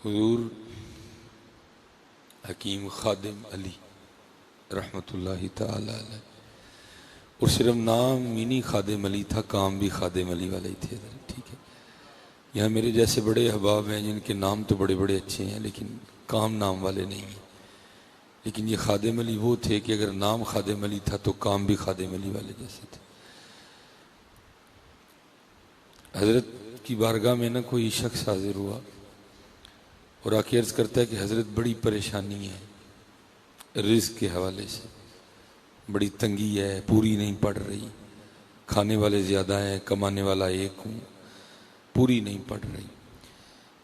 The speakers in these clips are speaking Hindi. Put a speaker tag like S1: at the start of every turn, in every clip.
S1: हुजूर हकीम खादिम अली रहमतुल्लाहि ताला अलैह, और सिर्फ नाम ही नहीं खादिम अली था, काम भी खादिम अली वाले ही थे। ठीक है, यहाँ मेरे जैसे बड़े अहबाब हैं जिनके नाम तो बड़े बड़े अच्छे हैं लेकिन काम नाम वाले नहीं हैं। लेकिन ये खादिम अली वो थे कि अगर नाम खादिम अली था तो काम भी खादिम अली वाले जैसे थे। हज़रत की बारगाह में ना कोई शख्स हाजिर हुआ और आके अर्ज़ करता है कि हज़रत बड़ी परेशानी है, रिज़्क़ के हवाले से बड़ी तंगी है, पूरी नहीं पड़ रही, खाने वाले ज़्यादा हैं, कमाने वाला एक हूँ, पूरी नहीं पड़ रही।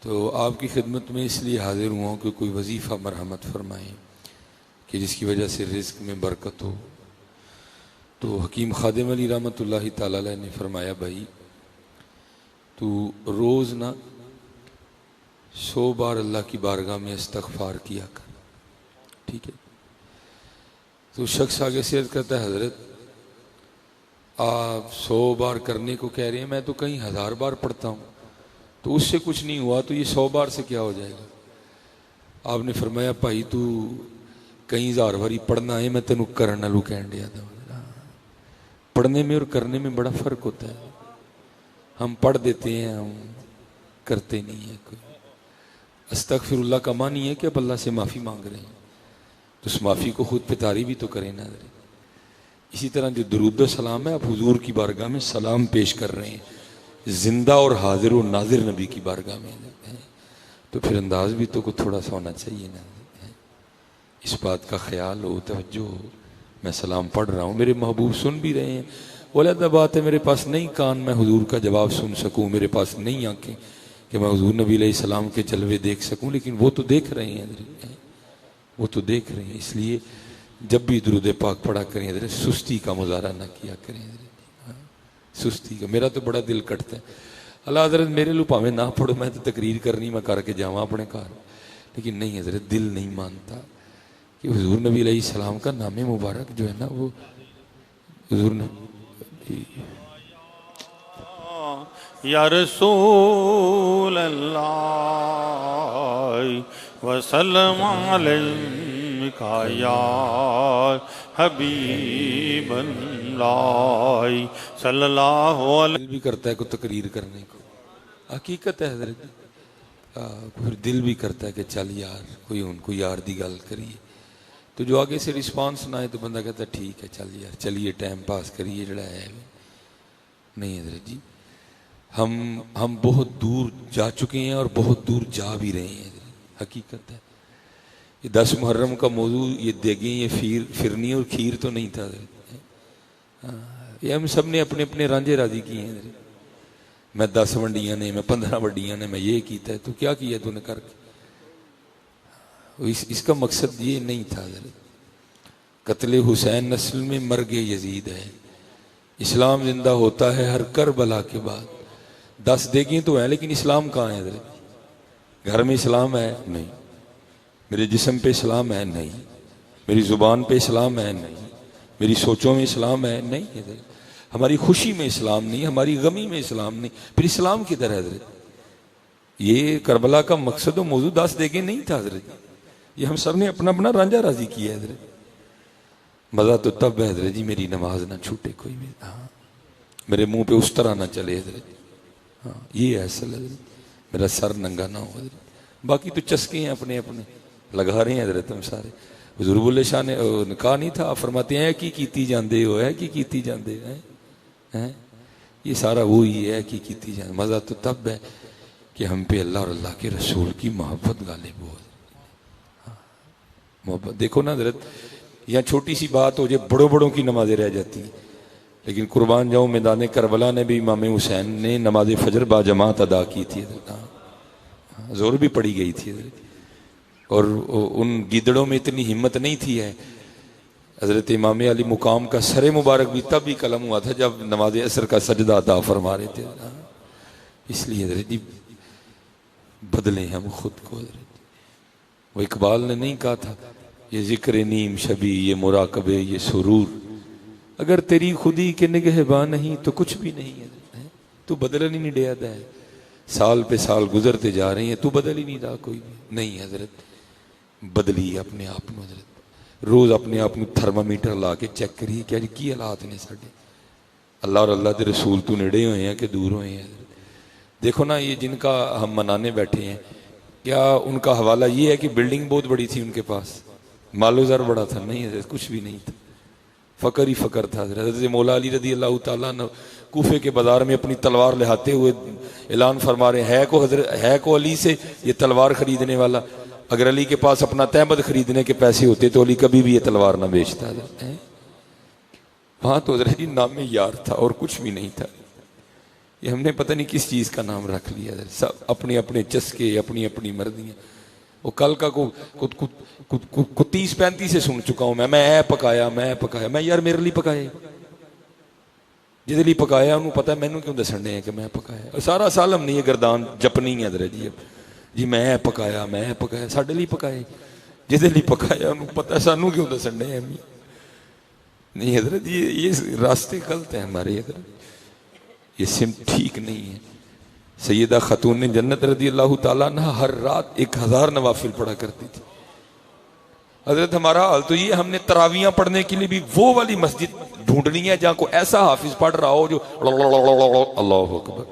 S1: तो आपकी खिदमत में इसलिए हाजिर हुआ हूँ कि कोई वजीफ़ा मरहमत फरमाएँ कि जिसकी वजह से रिज़्क़ में बरकत हो। तो हकीम खादिम अली रहमतुल्लाहि ताला अलैह ने फरमाया, भाई तू रोज़ ना 100 बार अल्लाह की बारगाह में इस्तग़फ़ार किया कर। ठीक है, तो शख्स आगे से अर्ज़ करता है, हज़रत आप 100 बार करने को कह रहे हैं, मैं तो कहीं 1000 बार पढ़ता हूँ, तो उससे कुछ नहीं हुआ तो ये 100 बार से क्या हो जाएगा। आपने फरमाया, भाई तू कहीं 1000 बारी पढ़ना है, मैं तेनू करन नालू कहन दिया था। पढ़ने में और करने में बड़ा फ़र्क होता है। हम पढ़ देते हैं, हम करते नहीं है। कोई अस्तगफिरुल्लाह का मानी है कि अब अल्लाह से माफ़ी मांग रहे हैं, तो उस माफ़ी को खुद पे तारी भी तो करें ना। इसी तरह जो दुरूद सलाम है, आप हुजूर की बारगाह में सलाम पेश कर रहे हैं, जिंदा और हाजिर और नाजिर नबी की बारगाह में, तो फिर अंदाज भी तो कुछ थोड़ा सा होना चाहिए ना। इस बात का ख्याल हो, तवज्जो हो, मैं सलाम पढ़ रहा हूँ, मेरे महबूब सुन भी रहे हैं। वलदा बात है, मेरे पास नहीं कान मैं हुजूर का जवाब सुन सकूँ, मेरे पास नहीं आंखें कि मैं हुजूर नबी अलैहिस्सलाम के जलवे देख सकूँ, लेकिन वो तो देख रहे हैं, वो तो देख रहे हैं। इसलिए जब भी दुरूद पाक पढ़ा करें, सुस्ती का मुजाहरा ना किया करें। सुस्ती का मेरा तो बड़ा दिल कटता है। अल्लाह हज़रत मेरे लिए भावें ना पढ़ो, मैं तो तकरीर करनी, मैं करके जावा अपने घर, लेकिन नहीं हज़रत, दिल नहीं मानता कि हुजूर नबी अलैहिस्सलाम का नाम मुबारक जो है ना, वो हुजूर नबी
S2: या रसूल अल्लाह वसल्लम अलैका या हबीब अल्लाह सल्लल्लाहु अलैहि।
S1: दिल भी करता है को तकरीर करने को, हकीकत है हज़रत। फिर दिल भी करता है कि चल यार कोई उनको यार दी गल करिए, तो जो आगे से रिस्पांस ना आए तो बंदा कहता है ठीक है चल यार चलिए टाइम पास करिए जड़ा है। नहीं हज़रत जी, हम बहुत दूर जा चुके हैं और बहुत दूर जा भी रहे हैं। हकीकत है, ये 10 मुहर्रम का मौजू ये देगे, ये फिरनी और खीर तो नहीं था। ये हम सब ने अपने अपने रांझे राजी किए हैं। मैं 10 वंडियां ने, मैं 15 वंडियां ने, मैं ये कीता है, तो क्या किया तूने करके। इसका मकसद ये नहीं था। कत्ले हुसैन नस्ल में मर्ग यजीद है, इस्लाम जिंदा होता है हर करबला के बाद। 10 देगी तो है, लेकिन इस्लाम कहाँ है। घर में इस्लाम है नहीं, मेरे जिस्म पे इस्लाम है नहीं, मेरी ज़ुबान पे इस्लाम है नहीं, मेरी सोचों में इस्लाम है नहीं, हमारी खुशी में इस्लाम नहीं, हमारी गमी में इस्लाम नहीं, फिर इस्लाम किधर है हज़रत। ये करबला का मकसद और मौजूद 10 देगे नहीं था हज़रत, ये हम सब ने अपना अपना रांझा राजी किया है हज़रत। मज़ा तो तब है हज़रत जी मेरी नमाज ना छूटे कोई भी, हाँ मेरे मुंह पे उस तरह ना चले हज़रत, हाँ ये है असल हज़रत, मेरा सर नंगा ना हो हज़रत। बाकी तो चस्के हैं अपने अपने लगा रहे हैं हज़रत हम सारे। हुज़ूर बुल्ले शाह ने कहा नहीं था, फरमाते हैं की कीती जाते हो, है की कीती जाते हैं, ये सारा वो ही है कि कीती जाए। मज़ा तो तब है कि हम पे अल्लाह और अल्लाह के रसूल की मोहब्बत गालिब हो। मोहब्बत देखो ना हज़रत, यहाँ छोटी सी बात हो जाए बड़ों बड़ों की नमाजें रह जाती हैं, लेकिन कुर्बान जाऊँ मैदान करबला ने भी इमाम हुसैन ने नमाज फजर बाजमात अदा की थी, जोर भी पड़ी गई थी। और उन गिदड़ों में इतनी हिम्मत नहीं थी है। हज़रत इमाम अली मुकाम का सरे मुबारक भी तब भी कलम हुआ था जब नमाज असर का सजदा अदा फरमा रहे थे। इसलिए हज़रत जी बदले हम खुद को। वो इकबाल ने नहीं कहा था ये जिक्र नीम शबी, ये मुराकबे, ये सुरूर, अगर तेरी खुदी के निगहबान नहीं तो कुछ भी नहीं है। तू बदलन ही नहीं दिया है, साल पे साल गुजरते जा रहे हैं, तू बदल ही नहीं रहा कोई भी। नहीं हजरत, बदली अपने आप में हजरत। रोज़ अपने आप में थर्मामीटर ला के चेक करिए क्या जी की हालात ने साढ़े। अल्लाह और अल्लाह के रसूल तू नेड़े हुए हैं कि दूर हुए हैं। देखो ना, ये जिनका हम मनाने बैठे हैं, क्या उनका हवाला ये है कि बिल्डिंग बहुत बड़ी थी उनके पास, मालोज़र बड़ा था? नहीं हजरत, कुछ भी नहीं था, फ़कर ही फ़कर था। हजरत मौला अली रदी अल्लाह ताला अन्हु कूफे के बाजार में अपनी तलवार लहाते हुए ऐलान फरमा रहे हैं, है को अली से ये तलवार खरीदने वाला। अगर अली के पास अपना तहमद खरीदने के पैसे होते तो अली कभी भी ये तलवार ना बेचता है। वहां तो हजरत जी नाम यार था और कुछ भी नहीं था। ये हमने पता नहीं किस चीज़ का नाम रख लिया। सब अपने अपने चस्के, अपनी अपनी मर्जियाँ। वो कल का को 30-35 से सुन चुका हूँ मैं ऐ पकाया, मैं पकाया। मैं यार मेरे लिए पकाया, जिहदे लिए पकाया उन्होंने पता है, मैनू क्यों दसन है कि मैं पकाया। सारा साल हमने ये गर्दान जपनी है हजरत जी मैं पकाया, मैं पकाया। साढ़े लिए पकाए, जिहदे लिए पकाया उन्होंने पता है, सानू क्यों दसन है। नहीं हजरत जी, ये रास्ते गलत हैं हमारे हजरत, ये सिम ठीक नहीं है। सैयदा खातून जन्नत रदी अल्लाह ताला अन्हा हर रात 1000 नवाफिल पढ़ा करती थी। हजरत हमारा हाल तो ये, हमने तरावियां पढ़ने के लिए भी वो वाली मस्जिद ढूंढनी है जहां को ऐसा हाफिज पढ़ रहा हो जो अल्लाह अकबर,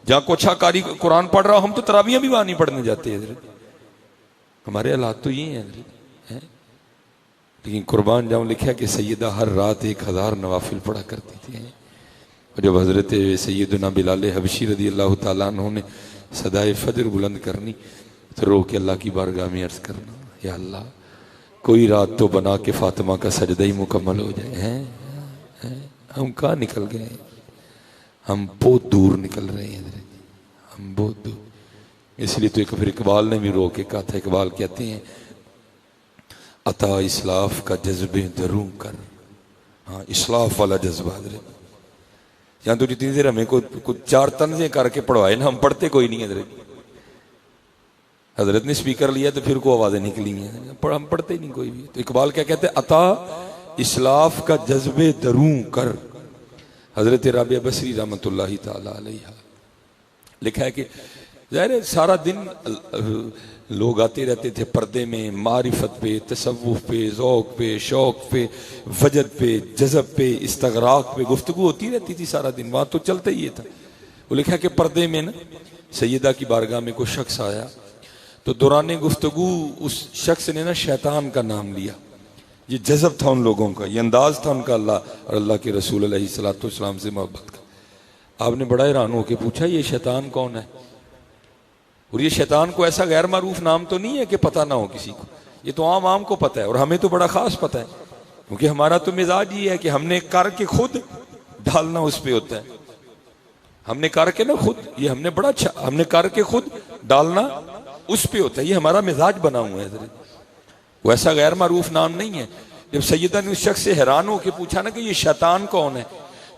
S1: जहां को अच्छा कारी कुरान पढ़ रहा हो। हम तो तरावियां भी वहां नहीं पढ़ने जाते हजरत। हमारे हालात तो ये हैं। लेकिन कुर्बान जाऊं, लिखा कि सैयदा हर रात 1000 नवाफिल पढ़ा करती थी। और जब हजरत सैयदना बिलाल हबशी रदी अल्लाह ताला अन्हु ने सदाए फजर बुलंद करनी तो रो के अल्लाह की बारगाह में अर्ज करना, या अल्लाह कोई रात तो बना के फातिमा का सजदा ही मुकम्मल हो जाए। हैं हम कहाँ निकल गए, हम बहुत दूर निकल रहे हैं, हम बहुत दूर। इसलिए तो एक फिर इकबाल ने भी रो के कहा था, इकबाल कहते हैं अता इस्लाफ का जज्बे दरूं कर। हाँ, इस्लाफ वाला जज्बा हजरत। यहाँ तो जितनी देर हमें कुछ 4 तंज़ें करके पढ़वाए ना, हम पढ़ते कोई नहीं हजरत। हजरत ने स्पीकर लिया तो फिर को आवाजें निकली हैं, पर हम पढ़ते नहीं कोई भी। तो इकबाल क्या कहते हैं, अता इस्लाफ का जज्बे दरूं कर। हजरत राबिया बसरी रहमतुल्लाहि ताला अलैहा लिखा है कि ज़ाहिर सारा दिन लोग आते रहते थे पर्दे में, मारिफत पे, तसव्वुफ पे, ज़ौक़ पे, शौक़ पे, वजद पे, जज़ब पे, इस्तग़राक़ पे गुफ्तगू होती रहती थी सारा दिन। वहाँ तो चलता ही ये था। वो लिखा कि पर्दे में ना सैयदा की बारगाह में कोई शख्स आया तो दौरान गुफ्तगू उस शख्स ने ना शैतान का नाम लिया। ये जज़ब था उन लोगों का, ये अंदाज था उनका अल्लाह और अल्लाह के रसूल अलैहिस्सलातु वस्सलाम से मोहब्बत का। आपने बड़ा हैरान होकर पूछा ये शैतान कौन है? और ये शैतान को ऐसा गैर मारूफ नाम तो नहीं है कि पता ना हो किसी को, ये तो आम को पता है और हमें तो बड़ा खास पता है, क्योंकि हमारा तो मिजाज ये है कि हमने करके खुद ढालना उस पर होता है। हमने करके ना खुद, ये हमने बड़ा अच्छा, हमने करके खुद डालना उस पर होता है, ये हमारा मिजाज बना हुआ है। वो ऐसा गैर मारूफ नाम नहीं है। जब सैयदा ने उस शख्स से हैरान होकर पूछा ना कि ये शैतान कौन है,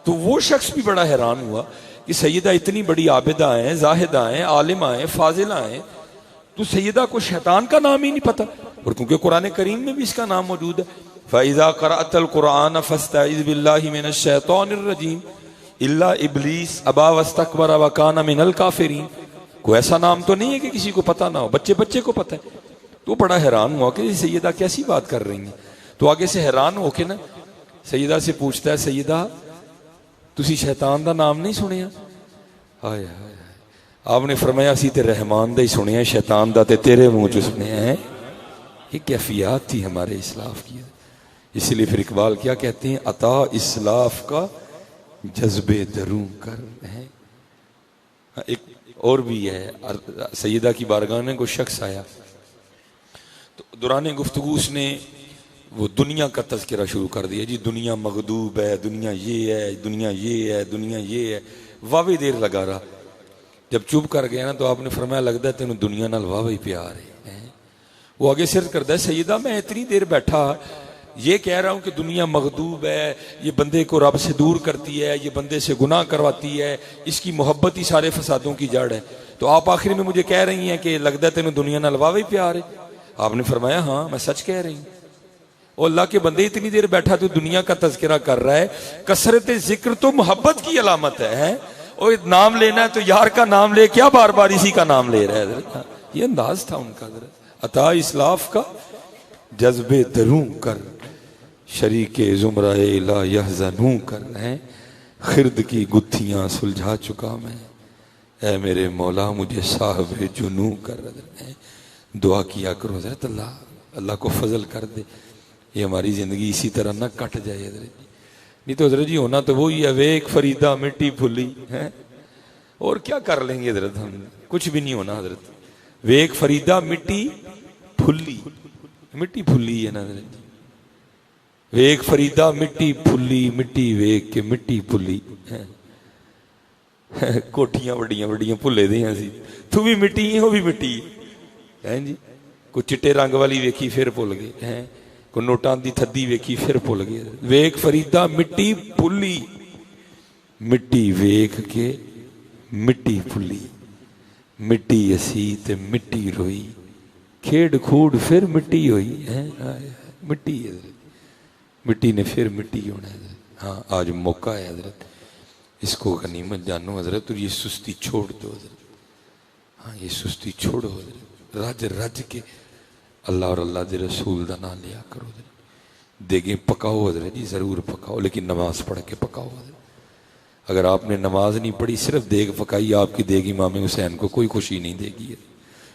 S1: तो वो शख्स भी बड़ा हैरान हुआ कि सैयदा इतनी बड़ी आबिदा हैं, जाहिदा हैं, आलिमा हैं, फाजिला हैं, तो सैयदा को शैतान का नाम ही नहीं पता। और क्योंकि कुरान करीम में भी इसका नाम मौजूद है, फ़इज़ा क़रअतल कुरान फ़स्तइज़ बिल्लाहि मिनश शैतानिर रजीम इल्ला इब्लीस अबा वस्तकबरा व काना मिनल काफिरीन। कोई ऐसा नाम तो नहीं है कि किसी को पता ना हो, बच्चे बच्चे को पता है। तो बड़ा हैरान हुआ कि सैयदा कैसी बात कर रही हैं। तो आगे से हैरान होके ना सैयदा से पूछता है, सैयदा तुसी शैतान दा नाम नहीं सुनिया? हाय हाय, आपने फरमाया सी ते रहमान दा ही सुनिया, शैतान दा ते तेरे मुंह च सुनिया है। ये कैफियत थी हमारे इस्लाफ की। इसलिए फिर इकबाल क्या कहते हैं, अता इस्लाफ का जज्बे दरूं कर है। एक और भी है, सैयदा की बारगाह में कोई शख्स आया तो दौरान गुफ्तगू उसने वो दुनिया का तज़किरा शुरू कर दिया। जी दुनिया मगदूब है, दुनिया ये है, दुनिया ये है, दुनिया ये है, वावे देर लगा रहा। जब चुप कर गया ना तो आपने फरमाया लगता है तेन दुनिया नाल वावा ही प्यार है। वो आगे सिर करता है, सैयदा मैं इतनी देर बैठा ये कह रहा हूँ कि दुनिया मगदूब है, ये बंदे को रब से दूर करती है, ये बंदे से गुनाह करवाती है, इसकी मोहब्बत ही सारे फसादों की जड़ है, तो आप आखिरी में मुझे कह रही हैं कि लगता है तेन दुनिया नाल वावा ही प्यार है। आपने फरमाया हाँ मैं सच कह रही हूँ। और अल्लाह के बंदे इतनी देर बैठा तो दुनिया का तज़किरा कर रहा है, कसरत जिक्र तो मोहब्बत की अलामत है। और नाम लेना है तो यार का नाम ले, क्या बार बार इसी का नाम ले रहा है हजरत। ये अंदाज था उनका हजरत। अता इस्लाफ का जज्बे दरूं कर, शरीके जुमराए ला यहज़नू कर हैं, खिरद की गुत्थियां सुलझा चुका मैं, ऐ मेरे मौला मुझे साहब जुनू कर हैं। दुआ किया करो हजरत, अल्लाह अल्लाह को फजल कर दे, ये हमारी जिंदगी इसी तरह ना कट जाए हजरत जी। नहीं तो हजरत जी होना तो वही है, वेक फरीदा मिट्टी फुली है, और क्या कर लेंगे हजरत हम, कुछ भी नहीं होना हजरत। वेक फरीदा मिट्टी फुल्ली, मिट्टी फुल्ली है ना हजरत जी। वेक फरीदा मिट्टी फुल्ली, मिट्टी वेक के मिट्टी फुल्ली है। कोठियां वड्डियां वड्डियां भुले दियां सी, तू भी मिट्टी है वो भी मिट्टी है जी। कोई चिट्टे रंग वाली वेखी फिर भुल गए हैं, कोई नोटां दी थद्दी वेखी फिर भुल गए। वेख फरीदा मिट्टी फुल्ली, मिट्टी वेख के मिट्टी फुल्ली, मिट्टी असी ते मिट्टी रोई, खेड़ खूड़ फिर मिट्टी हुई है। मिट्टी है, मिट्टी ने फिर मिट्टी होना है। हाँ आज मौका है हजरत, इसको गनीमत जानो हजरत, और ये सुस्ती छोड़ दो हजरत। हाँ ये सुस्ती छोड़ो हजरत, रज रज के अल्लाह और अल्लाह के रसूल का नाम लिया करो हजरत। देगे पकाओ हजरत जी, जरूर पकाओ, लेकिन नमाज पढ़ के पकाओ हजरत। अगर आपने नमाज नहीं पढ़ी, सिर्फ देग पकाई, आपकी देग इमाम हुसैन को कोई खुशी नहीं देगी।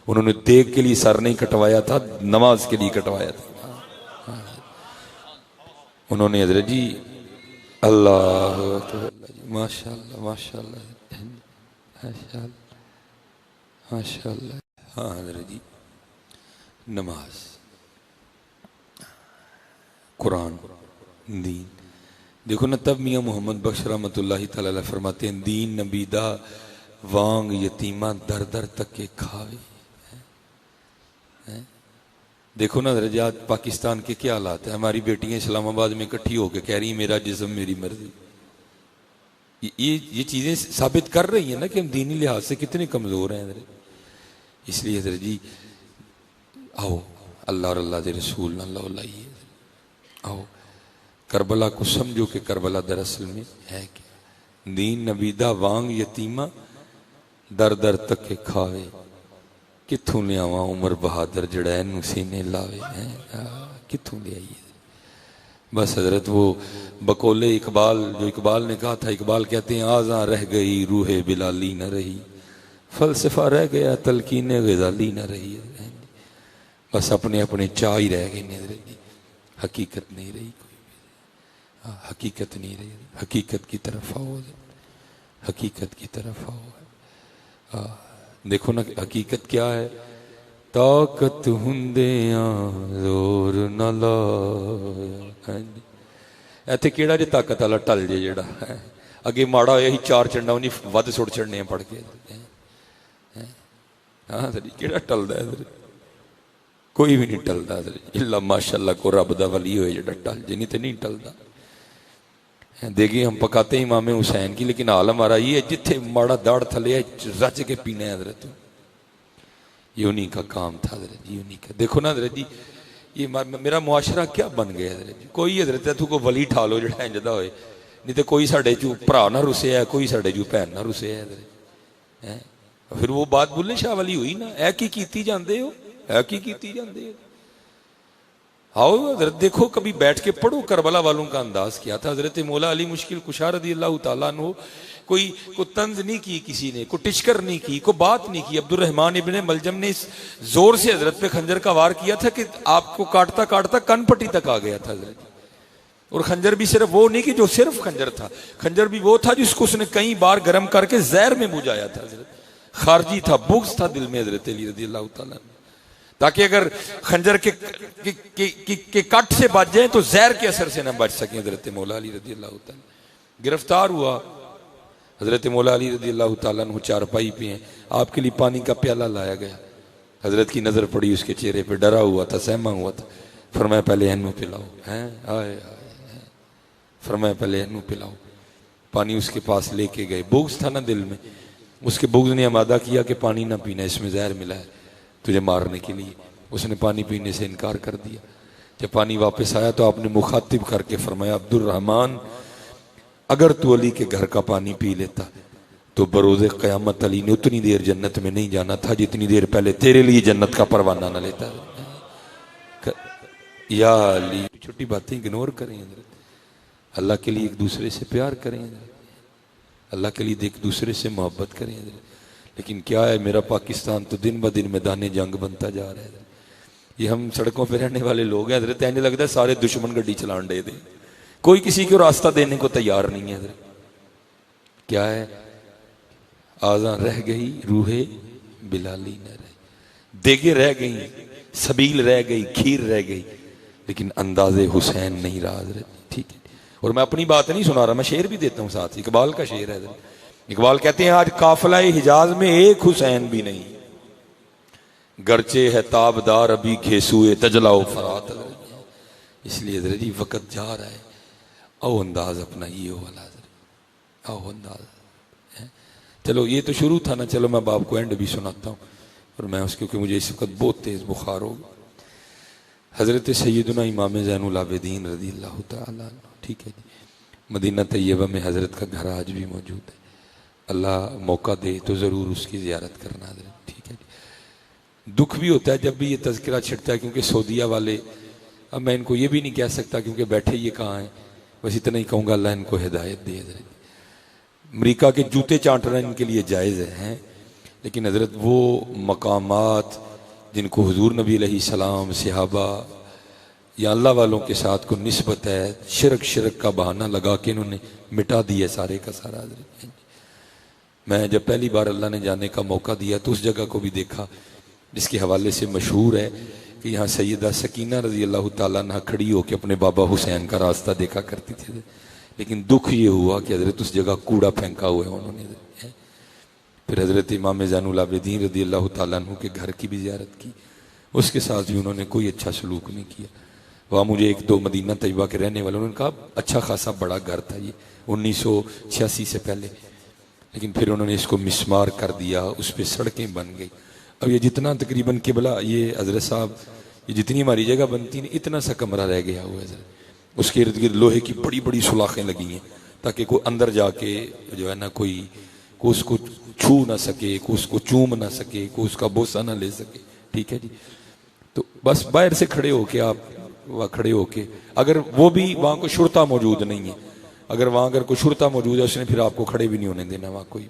S1: उन्होंने देग के लिए सर नहीं कटवाया था, नमाज के लिए कटवाया था। उन्होंने हजरत जी अल्लाह माशाअल्लाह माशाअल्लाह माशाअल्लाह माशाअल्लाह। हाँ हजरत जी नमाज, कुरान, दीन। देखो ना, तब मियाँ मोहम्मद बख्श रहमतुल्लाहि तआला अलैह फरमाते हैं, दीन नबीदा वांग यतीमा दर दर तक के खावे है? देखो ना हजरत जी आज पाकिस्तान के क्या हालात है। हमारी बेटियां इस्लामाबाद में इकट्ठी होकर कह रही हैं मेरा जिस्म मेरी मर्जी। ये चीजें साबित कर रही हैं ना कि हम दीनी लिहाज से कितने कमजोर हैं हजरत। इसलिए हजरत जी आओ अल्लाह और अल्लाह के रसूल अल्लाह लाइए, आओ करबला को समझो कि करबला दरअसल में है क्या। दीन नबीदा वांग यतीमा दर दर तक के खावे, कित्थों लियावा उमर बहादुर जड़ा इनू सीने लावे है, कित्थों ले आइए। बस हजरत वो बकोले इकबाल, जो इकबाल ने कहा था, इकबाल कहते हैं आज़ां रह गई रूहे बिलाली न रही, फलसफा रह गया तलकीन गजाली न रही। बस अपने अपने चाह ही रह गए हजरत जी, हकीकत नहीं रही कोई भी। हकीकत नहीं रही, हकीकत की तरफ आओ, हकीकत की तरफ आओ। देखो ना हकीकत क्या है, ताकत हुंदियां जोर न लाया। इत्थे केड़ा जे ताकत वाला टल जे जेड़ा अगे माड़ा होया ही चार चंडा उन्हें वध सुट चढ़ने पड़ के। हाँ सर केड़ा टलदा है, कोई भी नहीं टलदा इल्ला माशाअल्लाह को रब दा वली होए जेड़ा टल जे, नहीं तो नहीं टलदा। देगी हम पकाते हैं इमाम हुसैन की, लेकिन हाल हमारा ये है जिथे माड़ा दाढ़ थले रच के पीना है हजरत, ये उन्हीं का काम था हजरत जी, उन्हीं का। देखो ना हजरत जी ये मेरा मुआशरा क्या बन गया हजरत जी। कोई हजरत तू को वली ठा लो जो इंजदा होए, नहीं तो कोई साढ़े चू भरा ना रुसे है, कोई साढ़े चू भैन ना रुसे है हजरत है। फिर वो बात बुल्ले शाह वाली हुई ना, ऐ की कीती जांदे हो, ऐ की कीती जांदे हो। आओ हजरत देखो, कभी बैठ के पढ़ो करबला वालों का अंदाज क्या था। हजरत मौला अली मुश्किल कुशा रज़ी अल्लाह तआला अन्हु कोई तंज नहीं की किसी ने, कोई टिचकर नहीं की, कोई बात नहीं की। अब्दुर्रहमान इब्ने मलजम ने इस जोर से हजरत पे खंजर का वार किया था कि आपको काटता काटता कनपट्टी तक आ गया था हजरत। और खंजर भी सिर्फ वो नहीं कि जो सिर्फ खंजर था, खंजर भी वो था जिसको उसने कई बार गर्म करके जहर में बुझाया था हजरत। खारजी था, बुग़्ज़ था दिल में हजरत अली रज़ी अल्लाह तआला, ताकि अगर खंजर के कट से बच जाए तो जहर के असर से ना बच सके। हजरत मौला अली रज़ी अल्लाह तआला गिरफ्तार हुआ, हजरत मौला अली रज़ी अल्लाह तआला अन्हु चारपाई पे हैं, आपके लिए पानी का प्याला लाया गया। हजरत की नजर पड़ी उसके चेहरे पे, डरा हुआ था, सहमा हुआ था। फरमाया पहले इन्हू पिलाओ, हैं आए फरमाया पहले इन्हू पिलाओ। पानी उसके पास लेके गए, बुग़्ज़ था ना दिल में, उसके बुग़्ज़ ने अमादा किया कि पानी ना पीना, इसमें जहर मिला है तुझे मारने के लिए। उसने पानी पीने से इनकार कर दिया। जब पानी वापस आया तो आपने मुखातिब करके फरमाया, अब्दुर्रहमान अगर तू अली के घर का पानी पी लेता तो बरोज़े क़यामत अली ने उतनी देर जन्नत में नहीं जाना था जितनी देर पहले तेरे लिए जन्नत का परवाना न लेता। या अली, छोटी बातें इग्नोर करें, अल्लाह के लिए एक दूसरे से प्यार करें, अल्लाह के लिए एक दूसरे से मोहब्बत करें। लेकिन क्या है, मेरा पाकिस्तान तो दिन ब दिन मैदान जंग बनता जा रहा है। ये हम सड़कों पर रहने वाले लोग हैं हजरत, ऐसे लगता है सारे दुश्मन गड्डी चलान दे दे, कोई किसी को रास्ता देने को तैयार नहीं है हजरत। क्या है, आज़ां रह गई रूहे बिलाली न रही, देगे रह गई, सबील रह गई, खीर रह गई, लेकिन अंदाजे हुसैन नहीं रहा हजरत। ठीक है, और मैं अपनी बात नहीं सुना रहा, मैं शेर भी देता हूँ साथ, इकबाल का शेर है हजरत। इकबाल कहते हैं आज काफिला हिजाज में एक हुसैन भी नहीं, गरचे है ताबदार अभी घेसुए तजलाओ फरात। इसलिए हजरत जी वक्त जा रहा है, आओ अंदाज अपना ये वाला, आओ अंदाज। चलो ये तो शुरू था ना, चलो मैं बाप को एंड भी सुनाता हूँ, और मैं उसके, क्योंकि मुझे इस वक्त बहुत तेज बुखार हो। हजरत सैयदना इमाम ज़ैनुल आबिदीन रज़ी अल्लाह तआला अन्हु, ठीक है जी, मदीना तैयबा में हजरत का घर आज भी मौजूद है। अल्लाह मौका दे तो ज़रूर उसकी ज़ियारत करना हजरत, ठीक है जी। दुख भी होता है जब भी ये तज़किरा छिड़ता है, क्योंकि सऊदीया वाले, अब मैं इनको ये भी नहीं कह सकता क्योंकि बैठे ये कहाँ हैं, बस इतना ही कहूँगा अल्लाह इनको हिदायत दे हजरत। अमरीका के जूते चाटना इनके लिए जायज़ है, लेकिन हजरत वो मकामात जिनको हुजूर नबी अलैहिस्सलाम, सहाबा या अल्लाह वालों के साथ को निस्बत है, शिरक का बहाना लगा के इन्होंने मिटा दिया सारे का सारा हजरत। मैं जब पहली बार अल्लाह ने जाने का मौका दिया तो उस जगह को भी देखा जिसके हवाले से मशहूर है कि यहाँ सैयदा सकीना रज़ी अल्लाह ताला अन्हा खड़ी होकर अपने बाबा हुसैन का रास्ता देखा करती थी। लेकिन दुख ये हुआ कि हजरत उस जगह कूड़ा फेंका हुआ है उन्होंने। फिर हजरत इमाम ज़ैनुल आबिदीन रज़ी अल्लाह ताला अन्हु के घर की भी ज़ियारत की, उसके साथ भी उन्होंने कोई अच्छा सलूक नहीं किया। वहाँ मुझे एक दो मदीना तैयबा के रहने वाले, उन्होंने कहा अच्छा खासा बड़ा घर था ये 1986 से पहले, लेकिन फिर उन्होंने इसको मिसमार कर दिया, उस पर सड़कें बन गई। अब ये जितना तकरीबन किबला, ये हजरत साहब, ये जितनी हमारी जगह बनती नहीं, इतना सा कमरा रह गया हुआ है। उसके इर्द गिर्द लोहे की बड़ी बड़ी सुलाखें लगी हैं ताकि कोई अंदर जाके जो है ना कोई उसको छू ना सके, कोई उसको चूम ना सके, कोई उसका बोसा ना ले सके, ठीक है जी। तो बस बाहर से खड़े होके आप वहाँ खड़े होके, अगर वो भी वहाँ कोई शुरता मौजूद नहीं है, अगर वहाँ अगर कोई शुरता मौजूद है उसने फिर आपको खड़े भी नहीं होने देना वहाँ कोई।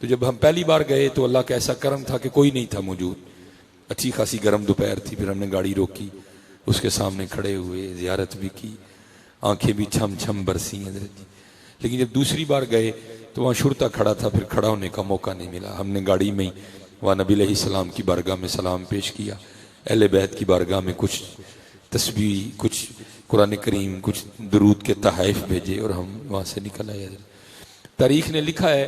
S1: तो जब हम पहली बार गए तो अल्लाह का ऐसा करम था कि कोई नहीं था मौजूद, अच्छी खासी गर्म दोपहर थी। फिर हमने गाड़ी रोकी, उसके सामने खड़े हुए, ज़ियारत भी की, आंखें भी छम छम बरसी हैं। लेकिन जब दूसरी बार गए तो वहाँ शुरता खड़ा था, फिर खड़ा होने का मौका नहीं मिला। हमने गाड़ी में ही वहाँ नबी अलैहिस्सलाम की बारगाह में सलाम पेश किया, अहले बैत की बारगाह में कुछ तस्बीह, कुछ कुरान करीम, कुछ दुरूद के तहाइफ भेजे और हम वहाँ से निकल आए। तारीख ने लिखा है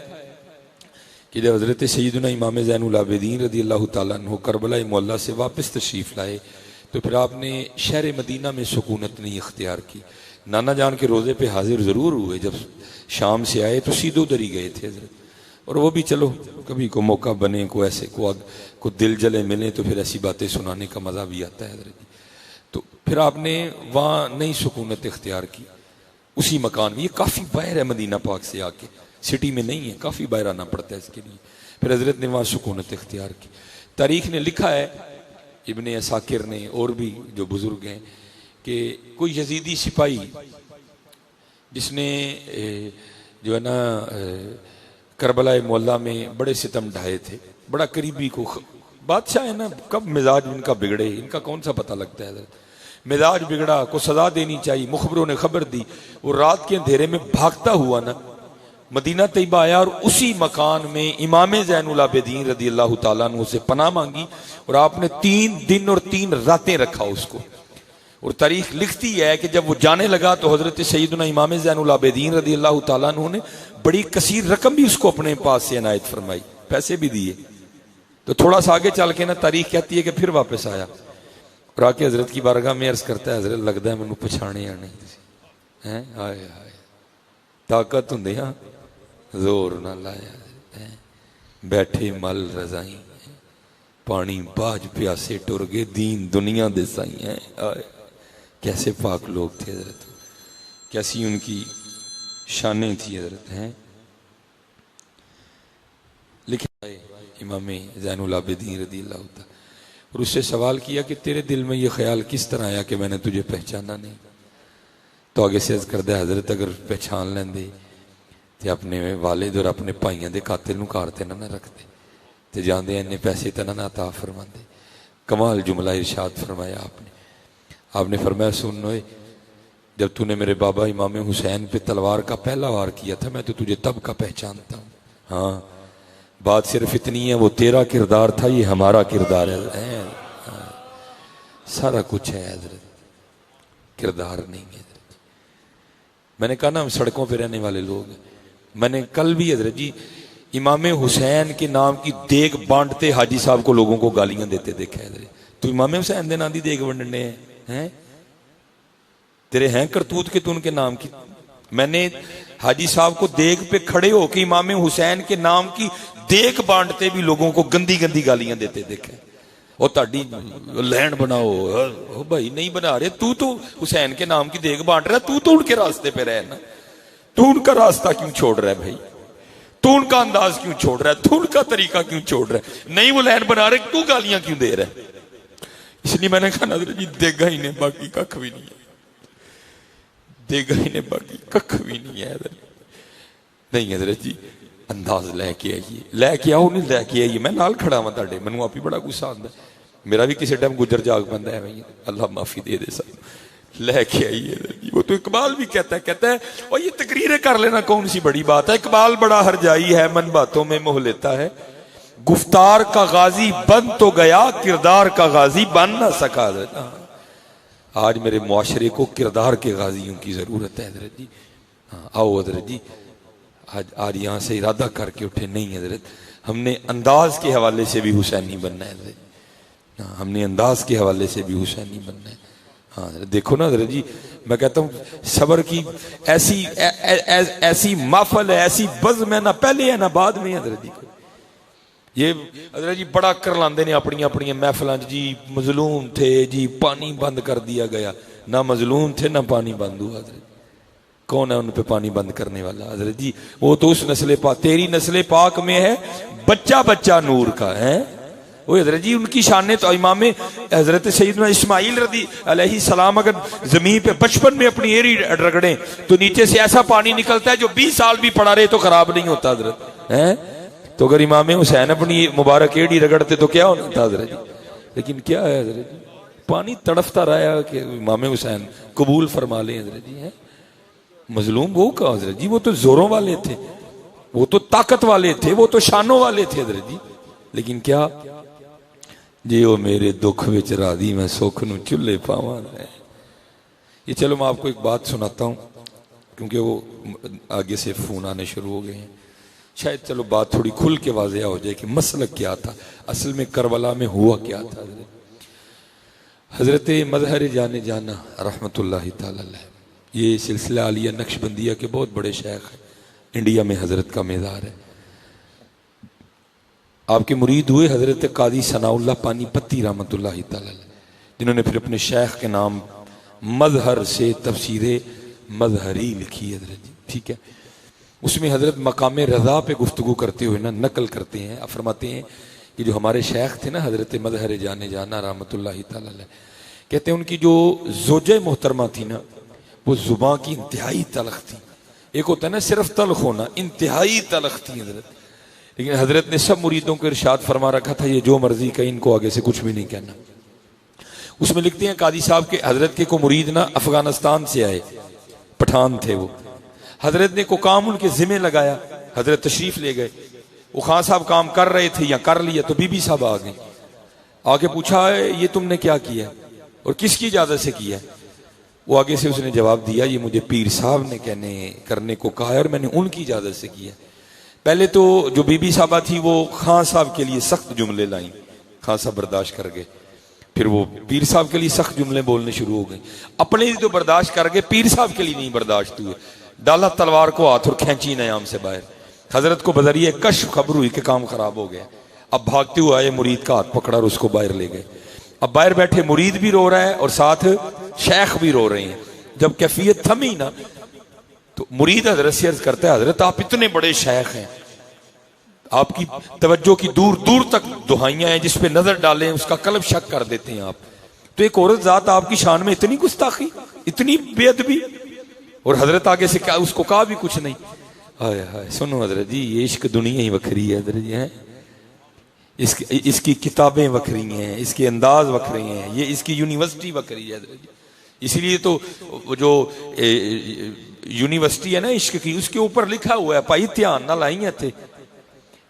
S1: कि जब हज़रत सैयदना इमाम ज़ैनुल आबिदीन रज़ी अल्लाह ताला अन्हु करबला मोहल्ला से वापस तशरीफ़ लाए तो फिर आपने शहर मदीना में सुकूनत नहीं इख्तियार की। नाना जान के रोज़े पे हाजिर ज़रूर हुए, जब शाम से आए तो सीधे उधर ही गए थे हज़रत। और वो भी चलो कभी को मौका बने, को ऐसे को दिल जले मिले तो फिर ऐसी बातें सुनाने का मज़ा भी आता है हज़रत। तो फिर आपने वहाँ नई सुकूनत इख्तियार की उसी मकान में। ये काफ़ी बाहर है मदीना पाक से आके, सिटी में नहीं है, काफ़ी बाहर आना पड़ता है इसके लिए। फिर हज़रत ने वहाँ सुकूनत इख्तियार की। तारीख ने लिखा है, इब्ने असाकिर ने और भी जो बुज़ुर्ग हैं, कि कोई यजीदी सिपाही जिसने जो है ना करबला मोहल्ला में बड़े सितम ढाए थे, बड़ा करीबी को बादशाह है ना, कब मिजाज इनका बिगड़े इनका कौन सा पता लगता है। मिजाज बिगड़ा, को सजा देनी चाहिए, मुखबरों ने खबर दी। वो रात के अंधेरे में भागता हुआ ना मदीना तैयबा आया और उसी मकान में इमाम ज़ैनुल आबिदीन रज़ी अल्लाह ताला अन्हु से पनाह मांगी और आपने 3 दिन और 3 रातें रखा उसको। और तारीख लिखती है कि जब वो जाने लगा तो हजरत सैयदना इमाम ज़ैनुल आबिदीन रज़ी अल्लाह ताला अन्हु ने बड़ी कसीर रकम भी उसको अपने पास से इनायत फरमाई, पैसे भी दिए। तो थोड़ा सा आगे चल के ना तारीख कहती है कि फिर वापस आया और आके हजरत की बारगाह में अर्ज करता है, हजरत लगता है मैनू पछाने आने हैं, आए हाय ताकत होंदे हाँ जोर ना लाया, बैठे मल रजाई, पानी बाज प्यासे टुर गए, दीन दुनिया दे साई हैं। कैसे पाक लोग थे हजरत, कैसी उनकी शानें थी हजरत हैं। इमाम ज़ैनुल आबिदीन रज़ियल्लाहु तआला, और उससे सवाल किया कि तेरे दिल में ये ख्याल किस तरह आया कि मैंने तुझे पहचाना नहीं। तो आगे से अर्ज़ करदा हज़रत अगर पहचान लेंदे तो अपने वालिद और अपने भाइयों के कातिल नूं घर ते ना रखते, तो जाते इन्ने पैसे तो ना अता फरमाते। कमाल जुमला इरशाद फरमाया आपने फरमाया सुन ओए, जब तूने मेरे बाबा इमाम हुसैन पे तलवार का पहला वार किया था मैं तो तुझे तब का पहचानता हूँ। हाँ, बात सिर्फ इतनी है, वो तेरा किरदार था, ये हमारा किरदार है। हाँ, सारा कुछ है हजरत, किरदार नहीं है। मैंने कहा ना हम सड़कों पे रहने वाले लोग हैं। मैंने कल भी हजरत जी इमाम हुसैन के नाम की देग बांटते हाजी साहब को लोगों को गालियां देते देखा है। तू इमाम हुसैन के नाम की देग बांटने हैं, तेरे हैं करतूत के तू उनके नाम की। मैंने हाजी साहब को देग पे खड़े होकर इमाम हुसैन के नाम की देग बांटते भी लोगों को गंदी गंदी गालियां देते देखे। और ताड़ी लैंड बनाओ, ओ भाई नहीं बना रहे, तू तो हुसैन के नाम की देग बांट रहा, तू तो उनके रास्ते पे रहे ना, तू उनका रास्ता क्यों छोड़ रहा है भाई, तू उनका अंदाज क्यों छोड़ रहा है, तू उनका तरीका क्यों छोड़ रहा है, नहीं वो लैंड बना रहे, तू गालियां क्यों दे रहा है। इसलिए मैंने कहा नजर जी देगा ही नहीं, बाकी कख भी नहीं है, देगा ही नहीं, बाकी कख भी नहीं है। नहीं हजरत जी अंदाज लैके आइए, लैके आओ, नहीं लैके आइए, मैं नाल खड़ा वा तुहाडे, मैनूं आप ही बड़ा गुस्सा आंदा, मेरा भी किसी टाइम गुजर जाग पैंदा है भाई, अल्लाह माफी दे दे सब, लेके आइए। वो तो इकबाल भी कहता है और ये तकरीरें कर लेना कौन सी बड़ी बात है, इकबाल बड़ा हरजाई है, मन बातों में मोह लेता है, गुफ्तार का गाजी बन तो गया, किरदार का गाजी बन ना सका। आज मेरे मुआशरे को किरदार के गाजियों की जरूरत है हजरत जी। हाँ आओ हजरत जी, आज यहाँ से इरादा करके उठे, नहीं हजरत हमने अंदाज के हवाले से भी हुसैनी बनना है हजरत, हाँ हमने अंदाज के हवाले से भी हुसैनी बनना है। हाँ देखो ना हजरत जी, मैं कहता हूँ सबर की ऐसी महफल है, ऐसी बज़्म है, ना पहले है ना बाद में हजरत जी। ये हजरत जी बड़ा कर लाते ने अपनी अपनी महफलों जी, मजलूम थे जी पानी बंद कर दिया गया, ना मजलूम थे ना पानी बंद हुआ। हजरत कौन है उन पे पानी बंद करने वाला हजरत जी, वो तो उस नस्ल पाक, तेरी नस्ल पाक में है बच्चा बच्चा नूर का है। वो हजरत जी उनकी शान तो इमाम हजरत सैयदना इस्माइल रज़ी अलैहि सलाम अगर जमीन पे बचपन में अपनी एड़ी रगड़े तो नीचे से ऐसा पानी निकलता है जो 20 साल भी पड़ा रहे तो खराब नहीं होता हजरत है। तो अगर इमाम हुसैन अपनी मुबारक एड़ी रगड़ते तो क्या होना था हजरत जी, लेकिन क्या है हजरत जी, पानी तड़फता रहा कि इमाम हुसैन कबूल फरमा ले हजरत जी है। मजलूम वो का हजरत जी, वो तो जोरों वाले थे, वो तो ताकत वाले थे, वो तो शानों वाले थे हजरत जी, लेकिन क्या जी वो मेरे दुख विच राधी मैं सुख नूं चुल्हे पावां है। ये चलो मैं आपको एक बात सुनाता हूँ क्योंकि वो आगे से फोन आने शुरू हो गए हैं, शायद चलो बात थोड़ी खुल के वाज़ेह हो जाए कि मसलक क्या था, असल में करबला में हुआ क्या था। हजरत मजहर जाने जाना रहमतुल्लाहि ताला अलैह, ये सिलसिला आलिया नक्शबंदिया के बहुत बड़े शेख हैं, इंडिया में हजरत का मेज़ार है। आपके मुरीद हुए हजरत कादी सनाउल्लाह पानीपत्ती रहमतुल्लाहि ताला अलैह, जिन्होंने फिर अपने शेख के नाम मजहर से तफसीरे मजहरी लिखी हजरत जी, ठीक है। उसमें हजरत मकाम रज़ा पे गुफ्तगू करते हुए ना नकल करते हैं, फरमाते हैं कि जो हमारे शेख थे ना हजरत मजहर जाने जाना रहमतुल्लाहि ताला अलैह, कहते हैं उनकी जो ज़ोजे मोहतरमा थी ना वो जुबान की इंतहाई तलख थी। एक होता है ना सिर्फ तलख होना, इंतहाई तलख थी हजरत, लेकिन हजरत ने सब मुरीदों को इरशाद फरमा रखा था ये जो मर्जी कहे इनको आगे से कुछ भी नहीं कहना। उसमें लिखते हैं कादी साहब के हजरत के को मुरीद ना अफगानिस्तान से आए, पठान थे वो, हजरत ने को काम उनके जिम्मे लगाया, हजरत तशरीफ ले गए, वो खान साहब काम कर रहे थे या कर लिया तो बीबी साहब आ गई, आगे पूछा ये तुमने क्या किया और किसकी इजाजत से किया। वो आगे से उसने जवाब दिया ये मुझे पीर साहब ने करने को कहा है और मैंने उनकी इजाजत से किया। पहले तो जो बीबी साहबा थी वो खान साहब के लिए सख्त जुमले लाई, खान साहब बर्दाश्त कर गए, फिर वो पीर साहब के लिए सख्त जुमले बोलने शुरू हो गए, अपने लिए तो बर्दाश्त कर गए, पीर साहब के लिए नहीं बर्दाश्त हुए, डाला तलवार को हाथ और खींची नयाम से बाहर। हजरत को बदरिए कश खबर हुई कि काम खराब हो गया, अब भागते हुए आए, मुरीद का हाथ पकड़ा और उसको बाहर ले गए। अब बाहर बैठे मुरीद भी रो रहा है और साथ शेख भी रो रहे हैं। जब कैफियत थमी ना तो मुरीद हजरत से अर्ज करता है हजरत आप इतने बड़े शेख हैं, आपकी तवज्जो की दूर दूर तक दुहाइयां हैं, जिस पे नजर डालें उसका कल्ब शक कर देते हैं आप। तो एक औरत जात आपकी शान में इतनी गुस्ताखी, इतनी बेअदबी, और हजरत आगे से क्या उसको कहा भी कुछ नहीं। हाय हाय, सुनो हजरत जी, ये इश्क दुनिया ही वखरी है हजरत जी, है इसकी किताबें वखरी हैं, इसके अंदाज वखरे हैं, ये इसकी यूनिवर्सिटी वखरी है हजरत जी। इसीलिए तो जो यूनिवर्सिटी है ना इश्क की, उसके ऊपर लिखा हुआ है, भाई ध्यान ना लाई थे,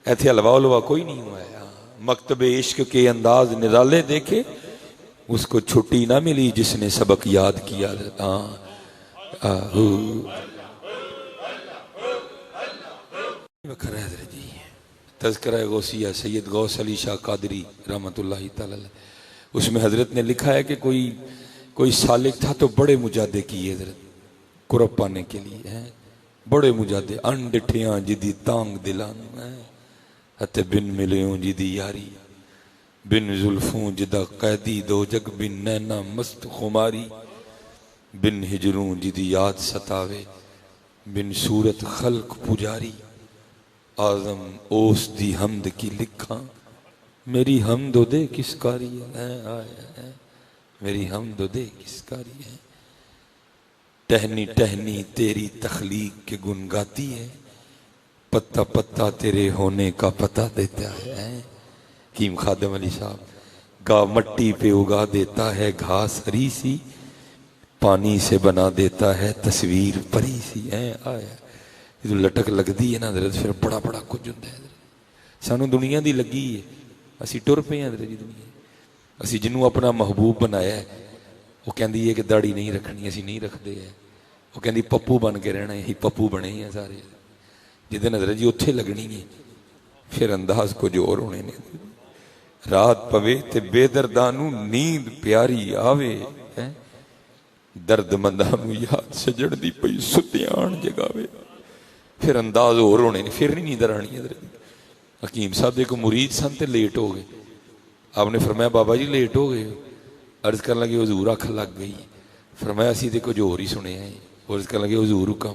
S1: ऐथे हलवा उलवा कोई नहीं हुआ है। मकतबे इश्क के अंदाज निराले देखे, उसको छुट्टी ना मिली जिसने सबक याद किया। वखरा है जी। तज़किरा गौसिया सैयद गौस अली शाह कादरी रहमतुल्लाहि तआला, उसमें हजरत ने लिखा है कि कोई सालिक था तो बड़े मुजादे किए हजरत कुरब पाने के लिए, हैं बड़े मुजादे। अनडिठियां जिदी तांग दिलान हते बिन मिलियों जिदी यारी, बिन जुल्फों जिदा कैदी दो जग, बिन नैना मस्त खुमारी, बिन हिजरों जिदी याद सतावे, बिन सूरत खल्क पुजारी। आजम ओस दी हमद की लिखा, मेरी हमद दे किस कारी है, मेरी हमद दे किस कारी है। टहनी टहनी तेरी तखलीक के गुन गाती है, पत्ता पत्ता तेरे होने का पता देता है। कीम खादिम अली साहब, गा मट्टी पे उगा देता है घास हरी सी, पानी से बना देता है तस्वीर परी सी है। आया जो लटक लगती है ना हजरत, फिर बड़ा बड़ा कुछ होता है। सानू दुनिया की लगी है, असी टुर पे हैं हजरत जी दुनिया। असी जिन्हों अपना महबूब बनाया है, वो कहती है कि दाढ़ी नहीं रखनी, असी नहीं रखते हैं। वो कहती पप्पू बन के रहना, यही पप्पू बने हैं सारे। जिदन हजरत जी उत्थे लगनी है, फिर अंदाज कुछ और होने ने। रात पवे ते बेदर्दानू नींद प्यारी आवे, है दर्द मंदानू याद सजड़ दी पई सुत्याण जगावे, फिर अंदाज और होने ने, फिर नहीं नींदर आनी। हकीम साहब एक मुरीद सन ते लेट हो गए। आपने फरमाया बाबा जी लेट हो गए। अर्ज कर लगे हुजूर अख लग गई। फरमाया असी तो कुछ होर ही सुने हैं। अर्ज कर लगे हुजूर हुक्म।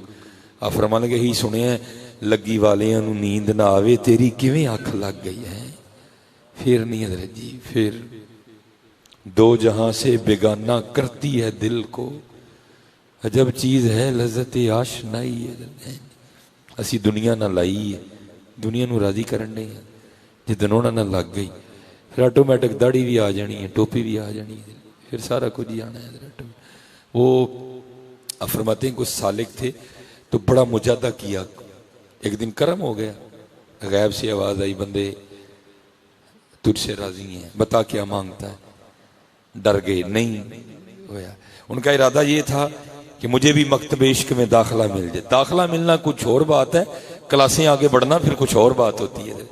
S1: आप फरमा लगे ही सुने लगी वालियां नूं नींद ना आवे, तेरी किवें अख लग गई है। फिर नहीं हजरत जी, फिर दो जहां से बेगाना करती है दिल को, अजब चीज है लज्जत आशनाई है। असी दुनिया ना लाई है, दुनिया नूं राजी करने हैं। जिदन उन्हां नाल लग गई, फिर ऑटोमैटिक दाढ़ी भी आ जानी है, टोपी भी आ जानी है, फिर सारा कुछ ही आना है। वो फरमाते हैं कुछ सालिक थे तो बड़ा मुजादा किया। एक दिन कर्म हो गया, गैब से आवाज आई, बंदे तुझसे राजी हैं, बता क्या मांगता है। डर गए, नहीं होया। उनका इरादा ये था कि मुझे भी मकतबे इश्क में दाखिला मिल जाए। दाखिला मिलना कुछ और बात है, क्लासें आगे बढ़ना फिर कुछ और बात होती है।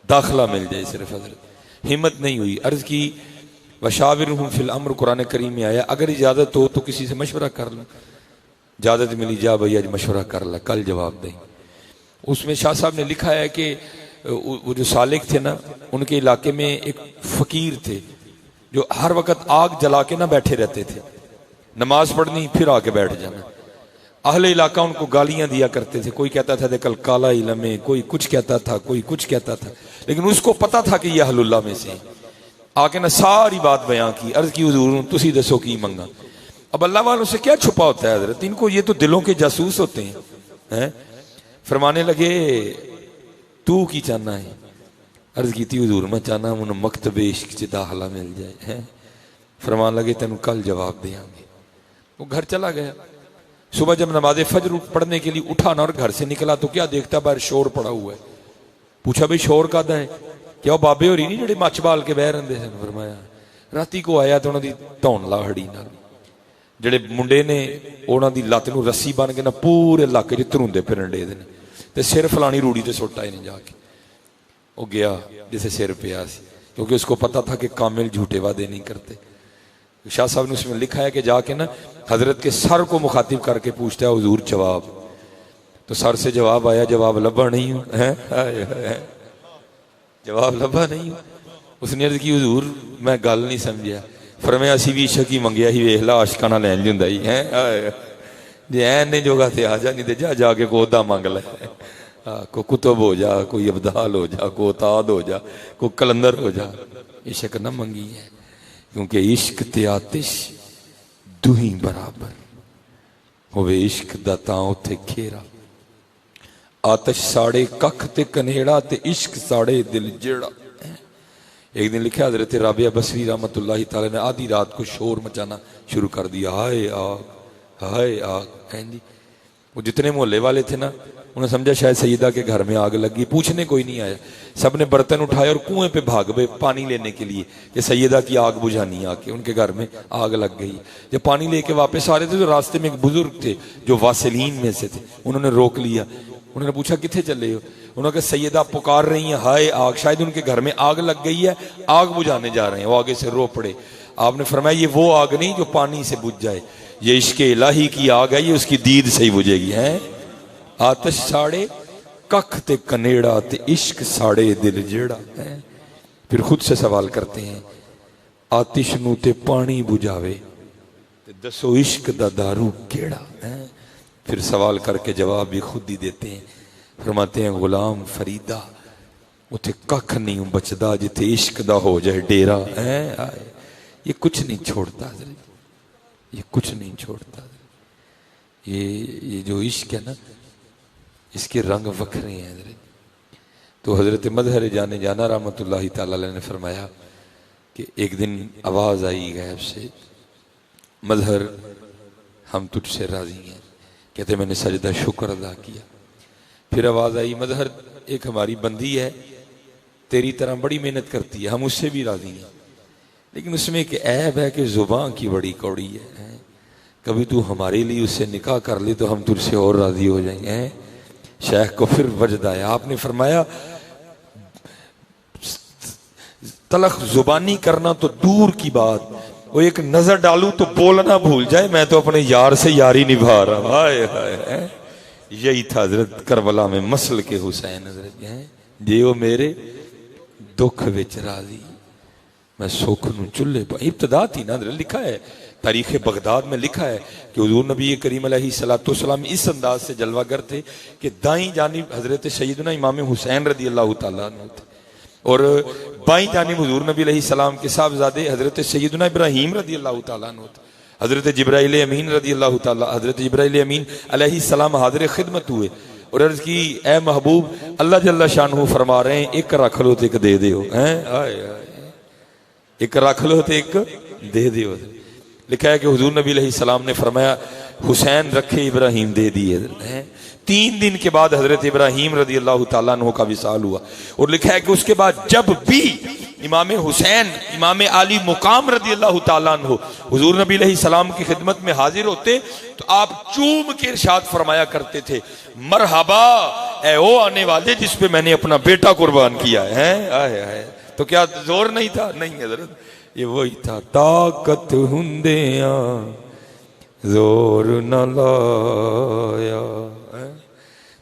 S1: दाखिला मिल जाए सिर्फ हजरत। हिम्मत नहीं हुई। अर्ज की वशाविरहुम फिल अम्र, कुरान करीम में आया अगर इजाजत हो तो किसी से मशवरा कर लो। इजाजत मिली, जा भैया आज मशवरा कर ला, कल जवाब दें। उसमें शाह साहब ने लिखा है कि वो जो सालिक थे ना, उनके इलाके में एक फकीर थे जो हर वक्त आग जला के ना बैठे रहते थे, नमाज पढ़नी फिर आके बैठ जाना। अहले इलाका उनको गालियां दिया करते थे। कोई कहता था कल काला इलम है, कोई कुछ कहता था, कोई कुछ कहता था, लेकिन उसको पता था कि यह अहलुल्लाह में से। आके ना सारी बात बयां की। अर्ज की हुजूर तुसी दसो की मंगा। अब अल्लाह वालों से क्या छुपा होता है हजरत, इनको ये तो दिलों के जासूस होते हैं। फरमाने लगे तू की चाहना है। अर्ज की थी हुजूर मैं चाहना मुझे मकतबे इश्क च दाखिला मिल जाए है। फरमान लगे तेन कल जवाब देंगे। वो घर चला गया। सुबह जब नमाज फजर पढ़ने के लिए उठा ना और घर से निकला तो क्या देखता बाहर शोर पड़ा हुआ है। पूछा भाई शोर कादा है? क्या वो बाबे होरी नहीं जेडे मच बाल के बह रहे सन। फरमाया राती को आया तो उन्होंने धौन ला हड़ी नाल जेडे मुंडे ने उन्होंने लत्त नूं रस्सी बन के ना पूरे इलाके च धरुंदे फिरन डे दे ते सिर फलानी रूड़ी ते सुट आए ने जाके। वो गया जिसे सिर पिया सी, क्योंकि उसको पता था कि कामिल झूठे वादे नहीं करते। शाह साहब ने उसमें लिखा है कि जाके ना हजरत के सर को मुखातिब करके पूछता है हुजूर जवाब। तो सर से जवाब आया, जवाब लब्भा नहीं हो है, जवाब लब्भा नहीं हो। उसने अर्ज की हुजूर मैं गल नहीं समझिया। फरमाया असी भी इशक ही मंगया ही, वेख ला आशका ना लैन हुंदा ही है, जे ऐ ने जोगा ते आ जा, नहीं ते जा जाके कोदा मंग लै। को कुतुब हो जा, कोई अब्दाल हो जा, को उताद हो जा, को कलंदर हो जा, इश्क न मंगी है। क्योंकि इश्क ते आतिश दुही बराबर होवे, इश्क दा तां उत्थे खेरा। आतिश साड़े कख ते कनेड़ा ते इश्क साड़े दिल जेड़ा। एक दिन लिखा हजरत राबिया बसरी रहमतुल्लाह तआला ने आधी रात को शोर मचाना शुरू कर दिया, हाय आग, हाय आग। जी वो जितने मोहल्ले वाले थे ना, उन्होंने समझा शायद सैयदा के घर में आग लगी। पूछने कोई नहीं आया, सबने बर्तन उठाए और कुएं पे भाग गए पानी लेने के लिए कि सैयदा की आग बुझानी। आके उनके घर में आग लग गई। जब पानी लेके वापस आ रहे थे तो रास्ते में एक बुजुर्ग थे जो वासिलीन में से थे, उन्होंने रोक लिया। उन्होंने पूछा किथे चले हो? उन्होंने कहा सैयदा पुकार रही है, हाय आग, शायद उनके घर में आग लग गई है, आग बुझाने जा रहे हैं। वो आगे से रो पड़े। आपने फरमाया ये वो आग नहीं जो पानी से बुझ जाए, ये इश्क इलाही की आग है, ये उसकी दीद से ही बुझेगी। है आतिश साड़े कख ते कनेड़ा ते इश्क साड़े दिल जेड़ा। है फिर खुद से सवाल करते हैं, आतिश नू ते पानी बुझावे ते दसो इश्क दा दारू केड़ा। है फिर सवाल करके जवाब भी खुद ही देते हैं। फरमाते हैं गुलाम फरीदा उथे कख नहीं बचदा जिथे इश्क दा हो जाए डेरा। है ये कुछ नहीं छोड़ता, ये कुछ नहीं छोड़ता। ये जो इश्क है ना, इसके रंग वखरे हैं। तो हजरत मजहर जाने जाना रहमतुल्लाह तआला अलैह ने फरमाया कि एक दिन आवाज आई गैब से, मजहर हम तुझसे राजी हैं। कहते मैंने सजदा शुक्र अदा किया। फिर आवाज आई, मजहर एक हमारी बंदी है, तेरी तरह बड़ी मेहनत करती है, हम उससे भी राजी हैं, लेकिन उसमें एक ऐब है कि जुबान की बड़ी कौड़ी है। कभी तू हमारे लिए उससे निकाह कर ले तो हम तुझसे और राजी हो जाएंगे। शेख को फिर वजद आया। आपने फरमाया तलख जुबानी करना तो दूर की बात, वो एक नजर डालू तो बोलना भूल जाए, मैं तो अपने यार से यारी निभा रहा। हाय हाय, यही था हजरत करबला में मसल के हुसैन हजरत हैं, जे वो मेरे दुख विच राजी, मैं सुख नू चुल्हे पर। इब्तदा थी ना, लिखा है तारीख बगदाद में लिखा है कि हुजूर नबी करीम अलैहिस्सलाम इस अंदाज से जलवागर थे कि दाई जानिब हजरत सैयदना इमाम हुसैन रदी अल्लाह तआला अन्हु थे और बाई जानिब हुजूर नबी अलैहिस्सलाम के साहबजादे हजरत सैयदना इब्राहीम रदी अल्लाह तआला अन्हु थे। हजरत जिब्राइल अमीन रदी अल्लाह तआला, हजरत जिब्राइल अमीन अलैहिस्सलाम हाजिर खिदमत हुए और अर्ज की, ए महबूब अल्लाह जल्ला शानहू फरमा रहे हैं एक रख लो तो एक दे दो। एक रख लो तो एक दे दो। लिखा है कि हुजूर नबी अलैहिस्सलाम ने फरमाया हुसैन रखे इब्राहिम दे दिए। 3 दिन के बाद हजरत इब्राहिम रदी अल्लाह तआला अन्हु का विसाल हुआ और लिखा है कि उसके बाद जब भी इमाम हुसैन इमाम आली मुकाम रदी अल्लाह तआला अन्हु हुजूर नबी अलैहिस्सलाम की खिदमत में हाजिर होते तो आप चूम के इरशाद फरमाया करते थे, मरहबा ए ओ आने वाले जिस पे मैंने अपना बेटा कुर्बान किया है। आए तो क्या जोर नहीं था? नहीं हजरत, ये वही था, ताकत हुंदिया जोर न लाया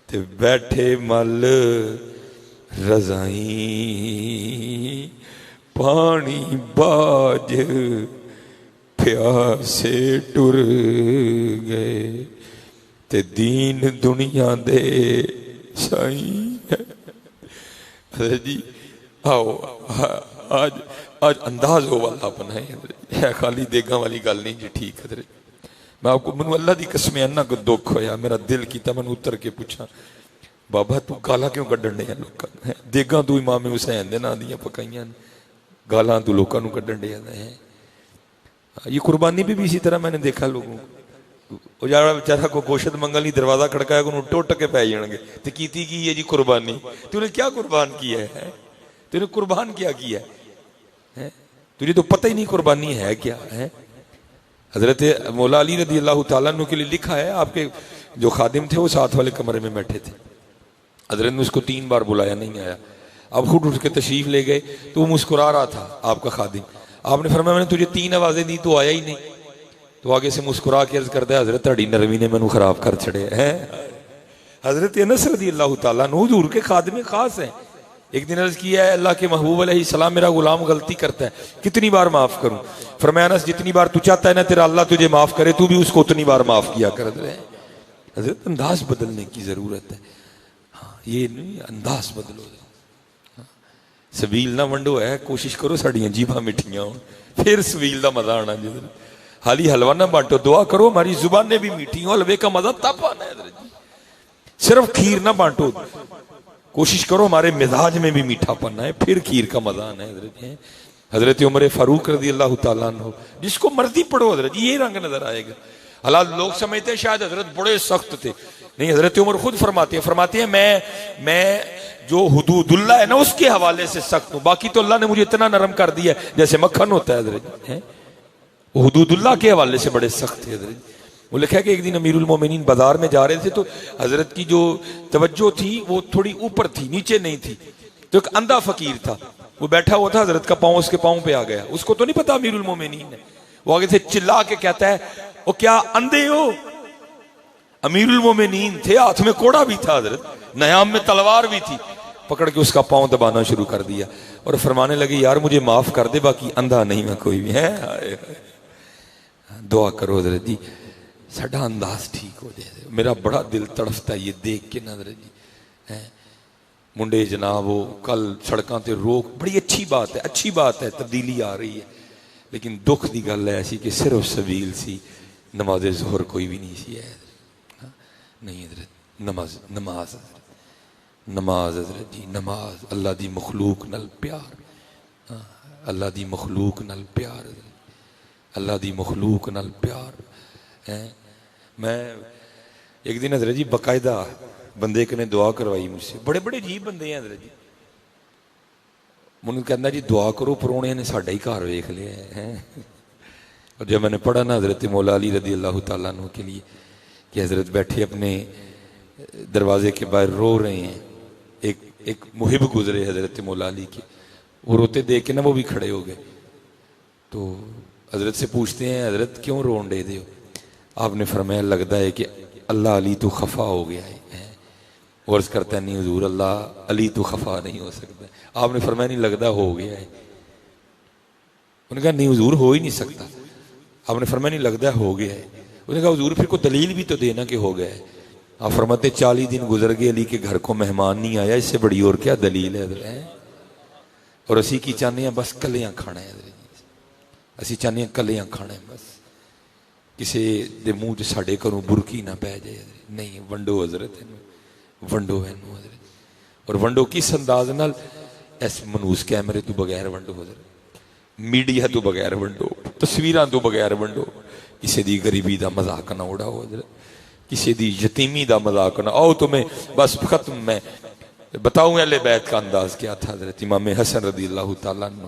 S1: ते बैठे मल रजाई पानी बाज प्यासे टुर गए ते दीन दुनिया दे साईं। अरे जी आओ आज अंदाज हो वाला अपना है, खाली देगा वाली गल नहीं जी। ठीक है, मैं आपको मैं अल्लाह की कसम इन्ना को दुख होया, मेरा दिल किया मैं उतर के पूछा, बाबा तू गाला क्यों कढ़न डे लोग? देगा तू इमाम हुसैन दे नां दियां पकाइयां, गाला तू लोगों को कढ़न डे है। ये कुर्बानी भी इसी तरह मैंने देखा लोगों को, यार बेचारा को गोशत मंगल नहीं दरवाजा खड़काया को टुट के पै जाएंगे तो कीती की है जी कुर्बानी? तूने क्या कुर्बान किया है? तूने कुर्बान क्या किया है? तुझे तो पता ही नहीं कुर्बानी है क्या है। हजरत मौला अली रदी अल्लाह तआला अन्हु के लिए लिखा है, आपके जो खादिम थे वो साथ वाले कमरे में बैठे थे, हजरत ने उसको 3 बार बुलाया, नहीं आया। अब खुद उठ के तशरीफ ले गए तो वो मुस्कुरा रहा था आपका खादिम। आपने फरमाया मैंने तुझे 3 आवाजें दी तो आया ही नहीं, तो आगे से मुस्कुरा के अर्ज करता है, हजरत तड़ी नरमी ने मैनू खराब कर छड़े है। हजरत अनस रदी अल्लाह तआला अन्हु हुजूर के खादिम खास है। एक दिन अर्ज किया है, अल्लाह के महबूब अलैहिस्सलाम मेरा गुलाम गलती करता है, कितनी बार माफ करूं? फरमाया अनस जितनी बार तू चाहता है ना तेरा अल्लाह तुझे माफ करे, तू भी उसको उतनी बार माफ किया कर दे। हजरत अंदाज बदलने की जरूरत है। हाँ, ये नहीं, अंदाज बदलो। सबील ना वंडो है, कोशिश करो साड़ियां जीभा मिठियां हो, फिर सबील का मजा आना। जिधर हाली हलवा ना बांटो, दुआ करो हमारी जुबानें भी मीठी हो, हलवे का मजा तब आना है। सिर्फ खीर ना बांटो, कोशिश करो हमारे मिजाज में भी मीठा पन्ना है, फिर खीर का मजा आना है। हजरत उमर फारूक रज़ी अल्लाह तआला अन्हु, जिसको मर्जी पढ़ो हजरत ये रंग नजर आएगा। हालात लोग समझते हैं शायद हजरत बड़े सख्त थे, नहीं, हजरत उमर खुद फरमाते हैं मैं जो हुदूदुल्लाह है ना उसके हवाले से सख्त हूं, बाकी तो अल्लाह ने मुझे इतना नरम कर दिया जैसे मक्खन होता है हजरत। हुदूदुल्लाह के हवाले से बड़े सख्त थे हजरत। वो लिखा है कि एक दिन अमीरुल मोमिनीन बाजार में जा रहे थे, तो हजरत की जो तवज्जो थी वो थोड़ी ऊपर थी, नीचे नहीं थी। तो एक अंधा फकीर था, वो बैठा हुआ था, हजरत का पांव उसके पांव पे आ गया। उसको तो नहीं पता अमीरुल मोमिनीन है। वो आगे से चिल्ला के कहता है, वो क्या अंधे हो? अमीरुल मोमिनीन थे, हाथ में कोड़ा भी था हजरत, नयाम में तलवार भी थी। पकड़ के उसका पांव दबाना शुरू कर दिया और फरमाने लगे, यार मुझे माफ कर दे, बाकी अंधा नहीं मैं कोई भी है। दुआ करो हजरत जी साडा अंदाज ठीक हो जाए। मेरा बड़ा दिल तड़फता ये देख के ना हजरत जी है। मुंडे जनाब वो कल सड़कों ते रोक, बड़ी अच्छी बात है तब्दीली आ रही है, लेकिन दुख की गल है ऐसी कि सिर्फ सबील सी, नमाज ज़ोहर कोई भी नहीं सी है। नहीं हजरत, नमाज हजरत जी, नमाज अल्लाह दी मखलूक नल प्यार, अल्लाह दी मखलूक नल प्यार, अल्लाह दी मखलूक नल प्यार है। मैं एक दिन हजरत जी बाकायदा बंदे ने दुआ करवाई मुझसे, बड़े बड़े अजीब बंदे हैं हजरत जी। मुझे कहना जी दुआ करो, परौने ने साडा ही घर वेख लिया है। और जब मैंने पढ़ा ना हजरत मौला अली रज़ी अल्लाह तआला अन्हु के लिए कि हजरत बैठे अपने दरवाजे के बाहर रो रहे हैं, एक मुहिब गुजरे हजरत मौला अली के, वो रोते देख के ना वो भी खड़े हो गए। तो हजरत से पूछते हैं, हजरत क्यों रोन दे दे हो? आपने फरमाया, लगता है कि अल्लाह अली तो खफा हो गया है। वर्ष करता है, नहीं हुजूर अल्लाह अली तो खफा नहीं हो सकता। आपने फरमाया, नहीं लगता हो गया है। उन्होंने कहा नहीं हुजूर हो ही नहीं सकता। आपने फरमाया, नहीं लगता हो गया है। उसने कहा हुजूर फिर कोई दलील भी तो देना कि हो गया है। आप फरमाते 40 दिन गुजर गए, अली के घर को मेहमान नहीं आया, इससे बड़ी और क्या दलील है। और असी की चाहते हैं बस कलियां खाना है, असी चाहते हैं कलियां खाना है बस, किसी दे मुंह च साडे घरों बुरकी ना पै जाए। नहीं, वंडो हजरत वंडो इनू हजरत, और वंडो किस अंदाज नाल? इस मनूस कैमरे तो बगैर वंडो हजरत, मीडिया तो बगैर वंडो, तस्वीरां तो बगैर वंडो। किसी दी गरीबी का मजाक ना उड़ाओ हजरत, किसी दी यतीमी का मजाक ना। आओ तुम्हें बस खत्म मैं बताऊं अहले बैत का अंदाज क्या था। हजरत इमाम हसन रज़ी अल्लाह तआला अन्हु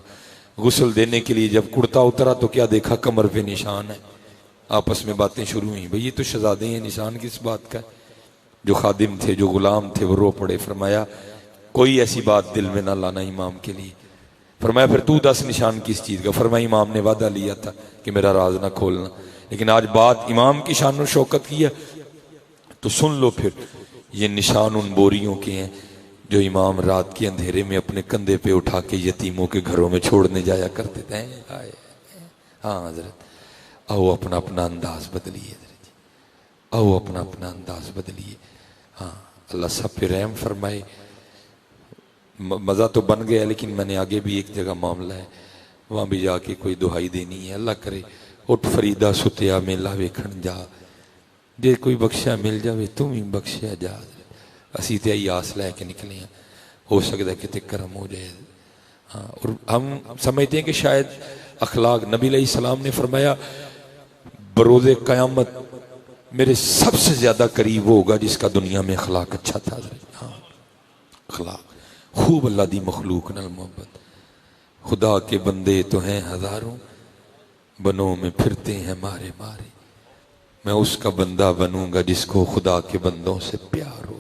S1: गुस्ल देने के लिए जब कुर्ता उतरा तो क्या देखा, कमर पे निशान है। आपस में बातें शुरू हुई, भाई ये तो शहजादे हैं, निशान किस बात का? जो खादिम थे, जो गुलाम थे, वो रो पड़े। फरमाया कोई ऐसी बात दिल में ना लाना इमाम के लिए। फरमाया फिर तू 10 निशान किस चीज़ का? फरमाया इमाम ने वादा लिया था कि मेरा राज ना खोलना, लेकिन आज बात इमाम की शान और शौकत की है तो सुन लो। फिर ये निशान उन बोरियों के हैं जो इमाम रात के अंधेरे में अपने कंधे पे उठा के यतीमों के घरों में छोड़ने जाया करते थे। हाँ हजरत, आओ अपना अपना अंदाज बदलिए, आओ अपना अपना अंदाज बदलिए। हाँ, अल्लाह सब पे रहम फरमाए। मज़ा तो बन गया, लेकिन मैंने आगे भी एक जगह मामला है, वहाँ भी जाके कोई दुहाई देनी है। अल्लाह करे उठ फरीदा सुतिया मेला वेखण जा, जे कोई बख्शा मिल जाए तू भी बख्शिया जा। असी तो यही आस लैके निकले हैं, हो सकता है कितने करम हो जाए। हाँ, और हम समझते हैं कि शायद अखलाक, नबी अलैहिस्सलाम ने फरमाया बरोज़े क़यामत मेरे सबसे ज्यादा करीब होगा जिसका दुनिया में अखलाक अच्छा था। हाँ, अखलाक खूब अल्लाह दी मखलूक नाल मोहब्बत। खुदा के बंदे तो हैं हजारों, बनों में फिरते हैं मारे मारे। मैं उसका बंदा बनूंगा जिसको खुदा के बंदों से प्यार हो।